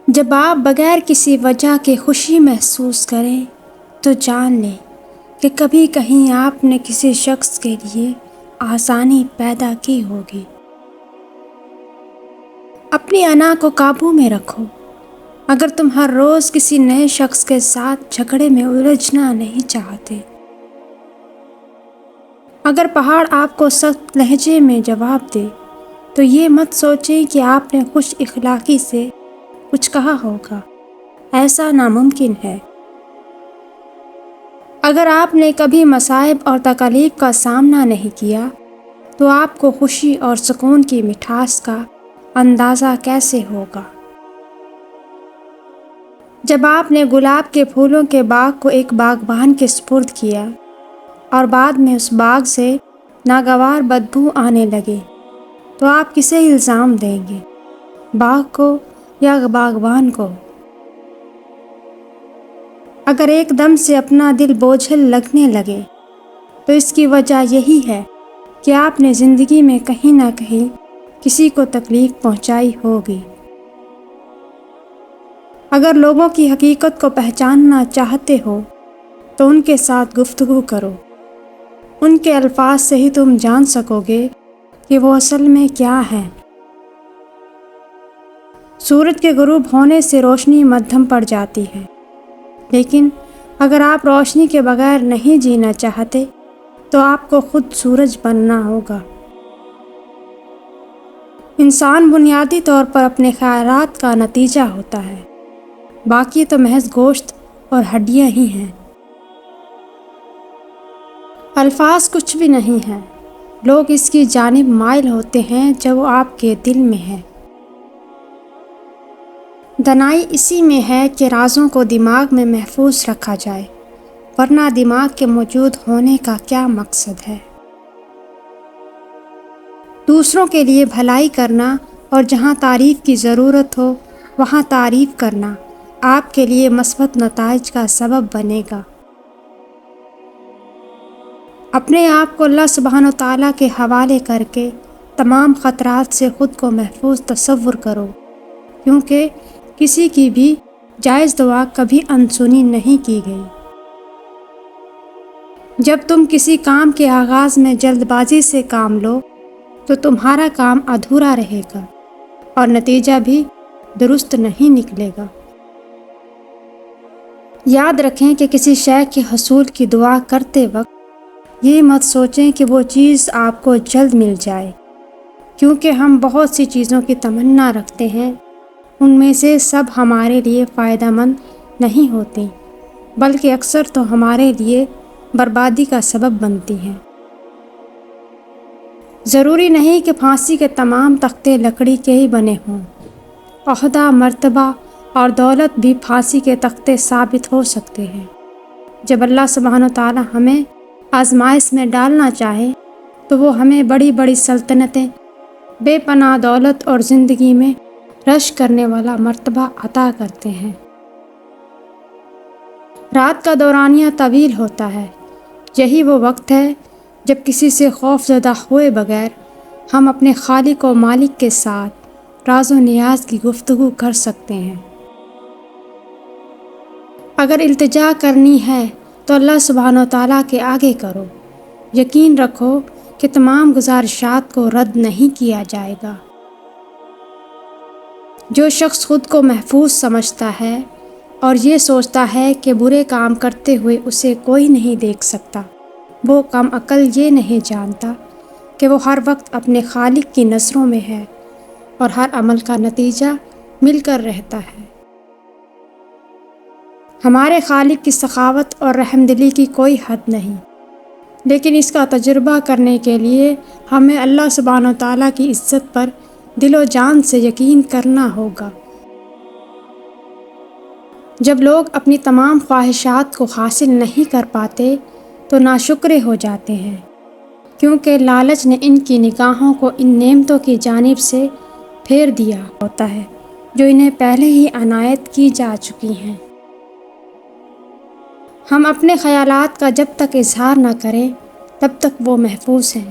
جب آپ بغیر کسی وجہ کے خوشی محسوس کریں تو جان لیں کہ کبھی کہیں آپ نے کسی شخص کے لیے آسانی پیدا کی ہوگی۔ اپنی انا کو قابو میں رکھو۔ اگر تم ہر روز کسی نئے شخص کے ساتھ جھگڑے میں الجھنا نہیں چاہتے، اگر پہاڑ آپ کو سخت لہجے میں جواب دے تو یہ مت سوچیں کہ آپ نے خوش اخلاقی سے کچھ کہا ہوگا، ایسا ناممکن ہے۔ اگر آپ نے کبھی مصائب اور تکالیف کا سامنا نہیں کیا تو آپ کو خوشی اور سکون کی مٹھاس کا اندازہ کیسے ہوگا؟ جب آپ نے گلاب کے پھولوں کے باغ کو ایک باغبان کے سپرد کیا اور بعد میں اس باغ سے ناگوار بدبو آنے لگے تو آپ کسے الزام دیں گے، باغ کو یا باغبان کو؟ اگر ایک دم سے اپنا دل بوجھل لگنے لگے تو اس کی وجہ یہی ہے کہ آپ نے زندگی میں کہیں نہ کہیں کسی کو تکلیف پہنچائی ہوگی۔ اگر لوگوں کی حقیقت کو پہچاننا چاہتے ہو تو ان کے ساتھ گفتگو کرو۔ ان کے الفاظ سے ہی تم جان سکو گے کہ وہ اصل میں کیا ہیں۔ سورج کے غروب ہونے سے روشنی مدھم پڑ جاتی ہے، لیکن اگر آپ روشنی کے بغیر نہیں جینا چاہتے تو آپ کو خود سورج بننا ہوگا۔ انسان بنیادی طور پر اپنے خیالات کا نتیجہ ہوتا ہے، باقی تو محض گوشت اور ہڈیاں ہی ہیں۔ الفاظ کچھ بھی نہیں ہیں، لوگ اس کی جانب مائل ہوتے ہیں جب وہ آپ کے دل میں ہے۔ دانائی اسی میں ہے کہ رازوں کو دماغ میں محفوظ رکھا جائے، ورنہ دماغ کے موجود ہونے کا کیا مقصد ہے؟ دوسروں کے لیے بھلائی کرنا اور جہاں تعریف کی ضرورت ہو وہاں تعریف کرنا آپ کے لیے مثبت نتائج کا سبب بنے گا۔ اپنے آپ کو اللہ سبحانہ و تعالیٰ کے حوالے کر کے تمام خطرات سے خود کو محفوظ تصور کرو، کیونکہ کسی کی بھی جائز دعا کبھی انسنی نہیں کی گئی۔ جب تم کسی کام کے آغاز میں جلد بازی سے کام لو تو تمہارا کام ادھورا رہے گا اور نتیجہ بھی درست نہیں نکلے گا۔ یاد رکھیں کہ کسی شے کے حصول کی دعا کرتے وقت یہ مت سوچیں کہ وہ چیز آپ کو جلد مل جائے، کیونکہ ہم بہت سی چیزوں کی تمنا رکھتے ہیں، ان میں سے سب ہمارے لیے فائدہ مند نہیں ہوتی، بلکہ اکثر تو ہمارے لیے بربادی کا سبب بنتی ہیں۔ ضروری نہیں کہ پھانسی کے تمام تختے لکڑی کے ہی بنے ہوں، عہدہ، مرتبہ اور دولت بھی پھانسی کے تختے ثابت ہو سکتے ہیں۔ جب اللہ سبحانہ تعالیٰ ہمیں آزمائش میں ڈالنا چاہے تو وہ ہمیں بڑی بڑی سلطنتیں، بے پناہ دولت اور زندگی میں رش کرنے والا مرتبہ عطا کرتے ہیں۔ رات کا دورانیہ طویل ہوتا ہے، یہی وہ وقت ہے جب کسی سے خوف زدہ ہوئے بغیر ہم اپنے خالق و مالک کے ساتھ راز و نیاز کی گفتگو کر سکتے ہیں۔ اگر التجا کرنی ہے تو اللہ سبحانہ و تعالیٰ کے آگے کرو، یقین رکھو کہ تمام گزارشات کو رد نہیں کیا جائے گا۔ جو شخص خود کو محفوظ سمجھتا ہے اور یہ سوچتا ہے کہ برے کام کرتے ہوئے اسے کوئی نہیں دیکھ سکتا، وہ کم عقل یہ نہیں جانتا کہ وہ ہر وقت اپنے خالق کی نظروں میں ہے اور ہر عمل کا نتیجہ مل کر رہتا ہے۔ ہمارے خالق کی سخاوت اور رحمدلی کی کوئی حد نہیں، لیکن اس کا تجربہ کرنے کے لیے ہمیں اللہ سبحانہ و تعالیٰ کی عزت پر دل و جان سے یقین کرنا ہوگا۔ جب لوگ اپنی تمام خواہشات کو حاصل نہیں کر پاتے تو ناشکرے ہو جاتے ہیں، کیونکہ لالچ نے ان کی نگاہوں کو ان نعمتوں کی جانب سے پھیر دیا ہوتا ہے جو انہیں پہلے ہی عنایت کی جا چکی ہیں۔ ہم اپنے خیالات کا جب تک اظہار نہ کریں تب تک وہ محفوظ ہیں،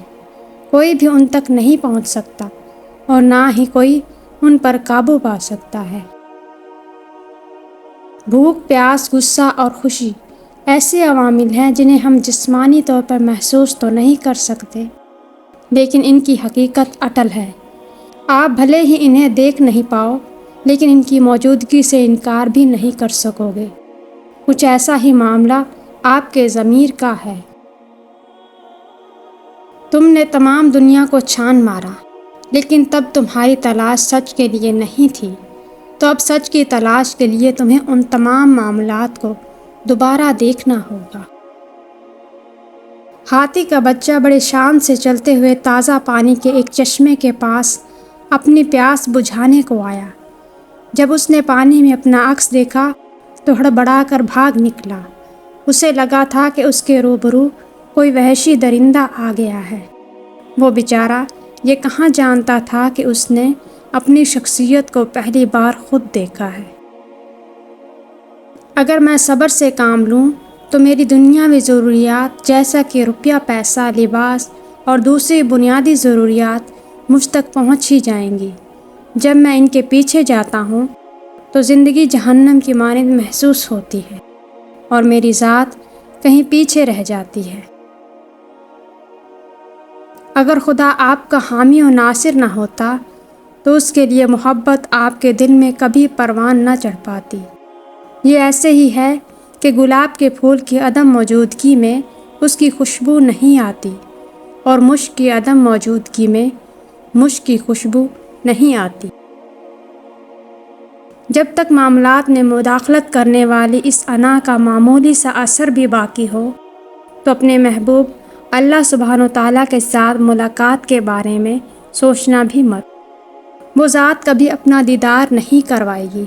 کوئی بھی ان تک نہیں پہنچ سکتا اور نہ ہی کوئی ان پر قابو پا سکتا ہے۔ بھوک، پیاس، غصہ اور خوشی ایسے عوامل ہیں جنہیں ہم جسمانی طور پر محسوس تو نہیں کر سکتے، لیکن ان کی حقیقت اٹل ہے۔ آپ بھلے ہی انہیں دیکھ نہیں پاؤ، لیکن ان کی موجودگی سے انکار بھی نہیں کر سکو گے۔ کچھ ایسا ہی معاملہ آپ کے ضمیر کا ہے۔ تم نے تمام دنیا کو چھان مارا، لیکن تب تمہاری تلاش سچ کے لیے نہیں تھی، تو اب سچ کی تلاش کے لیے تمہیں ان تمام معاملات کو دوبارہ دیکھنا ہوگا۔ ہاتھی کا بچہ بڑے شان سے چلتے ہوئے تازہ پانی کے ایک چشمے کے پاس اپنی پیاس بجھانے کو آیا۔ جب اس نے پانی میں اپنا عکس دیکھا تو ہڑبڑا کر بھاگ نکلا۔ اسے لگا تھا کہ اس کے روبرو کوئی وحشی درندہ آ گیا ہے۔ وہ بیچارہ یہ کہاں جانتا تھا کہ اس نے اپنی شخصیت کو پہلی بار خود دیکھا ہے۔ اگر میں صبر سے کام لوں تو میری دنیاوی ضروریات جیسا کہ روپیہ، پیسہ، لباس اور دوسری بنیادی ضروریات مجھ تک پہنچ ہی جائیں گی۔ جب میں ان کے پیچھے جاتا ہوں تو زندگی جہنم کی مانند محسوس ہوتی ہے اور میری ذات کہیں پیچھے رہ جاتی ہے۔ اگر خدا آپ کا حامی و ناصر نہ ہوتا تو اس کے لیے محبت آپ کے دل میں کبھی پروان نہ چڑھ پاتی۔ یہ ایسے ہی ہے کہ گلاب کے پھول کی عدم موجودگی میں اس کی خوشبو نہیں آتی، اور مشک کی عدم موجودگی میں مشک کی خوشبو نہیں آتی۔ جب تک معاملات میں مداخلت کرنے والی اس انا کا معمولی سا اثر بھی باقی ہو تو اپنے محبوب اللہ سبحانہ و تعالیٰ کے ساتھ ملاقات کے بارے میں سوچنا بھی مت۔ وہ ذات کبھی اپنا دیدار نہیں کروائے گی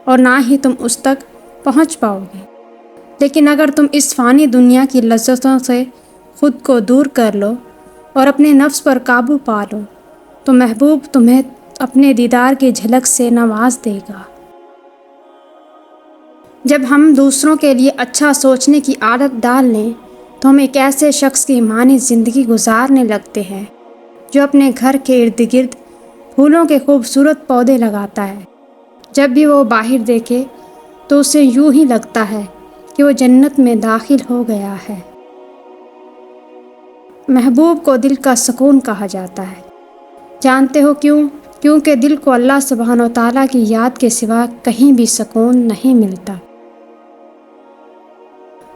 اور نہ ہی تم اس تک پہنچ پاؤ گے۔ لیکن اگر تم اس فانی دنیا کی لذتوں سے خود کو دور کر لو اور اپنے نفس پر قابو پا لو تو محبوب تمہیں اپنے دیدار کی جھلک سے نواز دے گا۔ جب ہم دوسروں کے لیے اچھا سوچنے کی عادت ڈال لیں تو ہم ایک ایسے شخص کی مانند زندگی گزارنے لگتے ہیں جو اپنے گھر کے ارد گرد پھولوں کے خوبصورت پودے لگاتا ہے۔ جب بھی وہ باہر دیکھے تو اسے یوں ہی لگتا ہے کہ وہ جنت میں داخل ہو گیا ہے۔ محبوب کو دل کا سکون کہا جاتا ہے۔ جانتے ہو کیوں؟ کیونکہ دل کو اللہ سبحانہ و تعالیٰ کی یاد کے سوا کہیں بھی سکون نہیں ملتا۔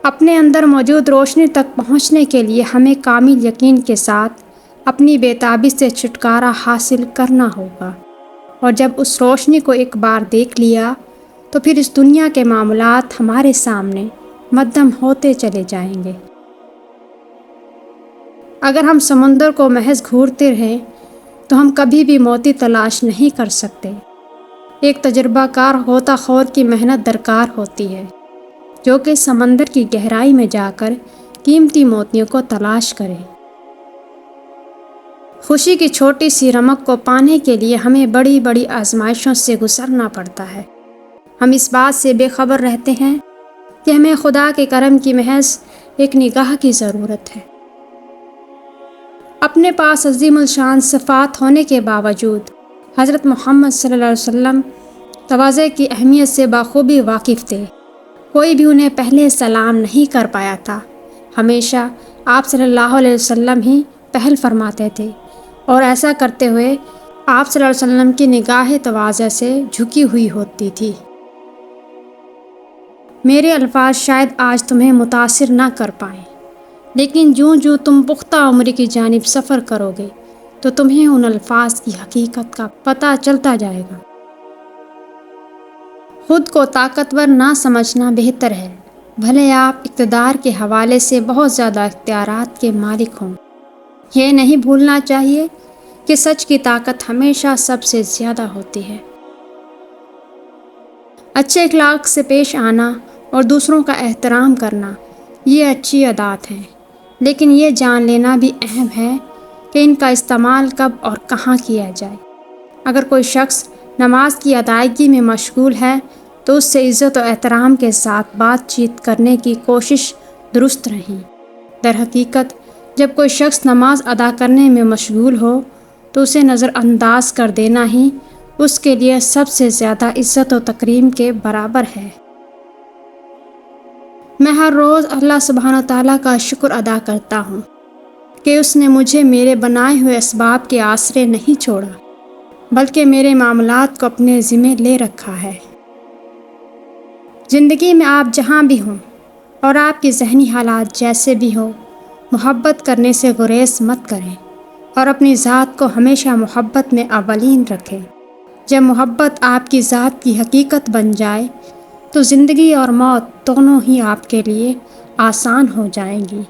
اپنے اندر موجود روشنی تک پہنچنے کے لیے ہمیں کامل یقین کے ساتھ اپنی بے تابی سے چھٹکارا حاصل کرنا ہوگا، اور جب اس روشنی کو ایک بار دیکھ لیا تو پھر اس دنیا کے معاملات ہمارے سامنے مدھم ہوتے چلے جائیں گے۔ اگر ہم سمندر کو محض گھورتے رہیں تو ہم کبھی بھی موتی تلاش نہیں کر سکتے۔ ایک تجربہ کار غوطہ خور کی محنت درکار ہوتی ہے جو کہ سمندر کی گہرائی میں جا کر قیمتی موتیوں کو تلاش کرے۔ خوشی کی چھوٹی سی رمق کو پانے کے لیے ہمیں بڑی بڑی آزمائشوں سے گزرنا پڑتا ہے۔ ہم اس بات سے بے خبر رہتے ہیں کہ ہمیں خدا کے کرم کی محض ایک نگاہ کی ضرورت ہے۔ اپنے پاس عظیم الشان صفات ہونے کے باوجود حضرت محمد صلی اللہ علیہ وسلم تواضع کی اہمیت سے بخوبی واقف تھے۔ کوئی بھی انہیں پہلے سلام نہیں کر پایا تھا۔ ہمیشہ آپ صلی اللہ علیہ وسلم ہی پہل فرماتے تھے، اور ایسا کرتے ہوئے آپ صلی اللہ علیہ وسلم کی نگاہ تواضع سے جھکی ہوئی ہوتی تھی۔ میرے الفاظ شاید آج تمہیں متاثر نہ کر پائیں، لیکن جوں جوں تم پختہ عمر کی جانب سفر کرو گے تو تمہیں ان الفاظ کی حقیقت کا پتہ چلتا جائے گا۔ خود کو طاقتور نہ سمجھنا بہتر ہے، بھلے آپ اقتدار کے حوالے سے بہت زیادہ اختیارات کے مالک ہوں۔ یہ نہیں بھولنا چاہیے کہ سچ کی طاقت ہمیشہ سب سے زیادہ ہوتی ہے۔ اچھے اخلاق سے پیش آنا اور دوسروں کا احترام کرنا یہ اچھی عادات ہیں، لیکن یہ جان لینا بھی اہم ہے کہ ان کا استعمال کب اور کہاں کیا جائے۔ اگر کوئی شخص نماز کی ادائیگی میں مشغول ہے تو اس سے عزت و احترام کے ساتھ بات چیت کرنے کی کوشش درست نہیں۔ در حقیقت جب کوئی شخص نماز ادا کرنے میں مشغول ہو تو اسے نظر انداز کر دینا ہی اس کے لیے سب سے زیادہ عزت و تکریم کے برابر ہے۔ میں ہر روز اللہ سبحانہ تعالیٰ کا شکر ادا کرتا ہوں کہ اس نے مجھے میرے بنائے ہوئے اسباب کے آسرے نہیں چھوڑا، بلکہ میرے معاملات کو اپنے ذمہ لے رکھا ہے۔ زندگی میں آپ جہاں بھی ہوں اور آپ کے ذہنی حالات جیسے بھی ہوں، محبت کرنے سے گریز مت کریں اور اپنی ذات کو ہمیشہ محبت میں اولین رکھیں۔ جب محبت آپ کی ذات کی حقیقت بن جائے تو زندگی اور موت دونوں ہی آپ کے لیے آسان ہو جائیں گی۔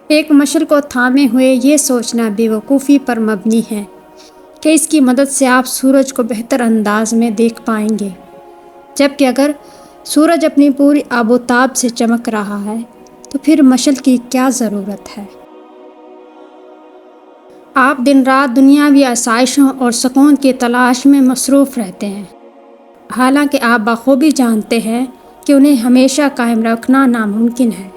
ایک مشل کو تھامے ہوئے یہ سوچنا بے وقوفی پر مبنی ہے کہ اس کی مدد سے آپ سورج کو بہتر انداز میں دیکھ پائیں گے، جبکہ اگر سورج اپنی پوری آب و تاب سے چمک رہا ہے تو پھر مشل کی کیا ضرورت ہے؟ آپ دن رات دنیاوی آسائشوں اور سکون کی تلاش میں مصروف رہتے ہیں، حالانکہ آپ بخوبی جانتے ہیں کہ انہیں ہمیشہ قائم رکھنا ناممکن ہے۔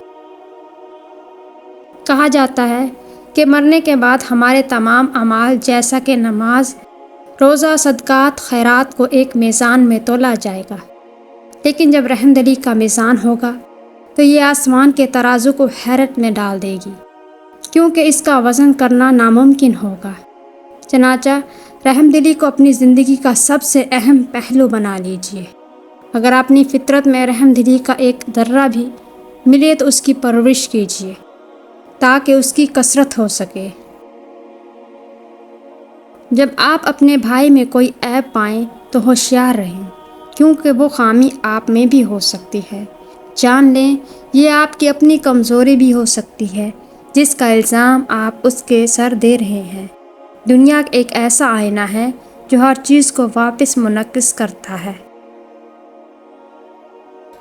کہا جاتا ہے کہ مرنے کے بعد ہمارے تمام اعمال جیسا کہ نماز، روزہ، صدقات، خیرات کو ایک میزان میں تولا جائے گا، لیکن جب رحم دلی کا میزان ہوگا تو یہ آسمان کے ترازو کو حیرت میں ڈال دے گی، کیونکہ اس کا وزن کرنا ناممکن ہوگا۔ چنانچہ رحم دلی کو اپنی زندگی کا سب سے اہم پہلو بنا لیجیے۔ اگر اپنی فطرت میں رحم دلی کا ایک ذرہ بھی ملے تو اس کی پرورش کیجیے تاکہ اس کی کثرت ہو سکے۔ جب آپ اپنے بھائی میں کوئی عیب پائیں تو ہوشیار رہیں، کیونکہ وہ خامی آپ میں بھی ہو سکتی ہے۔ جان لیں یہ آپ کی اپنی کمزوری بھی ہو سکتی ہے جس کا الزام آپ اس کے سر دے رہے ہیں۔ دنیا ایک ایسا آئینہ ہے جو ہر چیز کو واپس منعکس کرتا ہے۔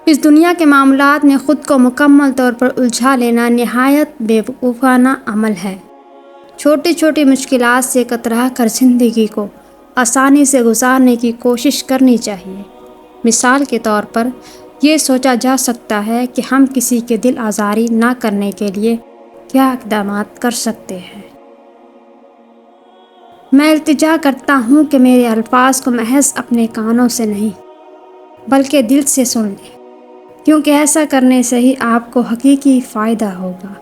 اس دنیا کے معاملات میں خود کو مکمل طور پر الجھا لینا نہایت بے وقوفانہ عمل ہے۔ چھوٹی چھوٹی مشکلات سے کترا کر زندگی کو آسانی سے گزارنے کی کوشش کرنی چاہیے۔ مثال کے طور پر یہ سوچا جا سکتا ہے کہ ہم کسی کے دل آزاری نہ کرنے کے لیے کیا اقدامات کر سکتے ہیں۔ میں التجا کرتا ہوں کہ میرے الفاظ کو محض اپنے کانوں سے نہیں بلکہ دل سے سن لیں، کیونکہ ایسا کرنے سے ہی آپ کو حقیقی فائدہ ہوگا۔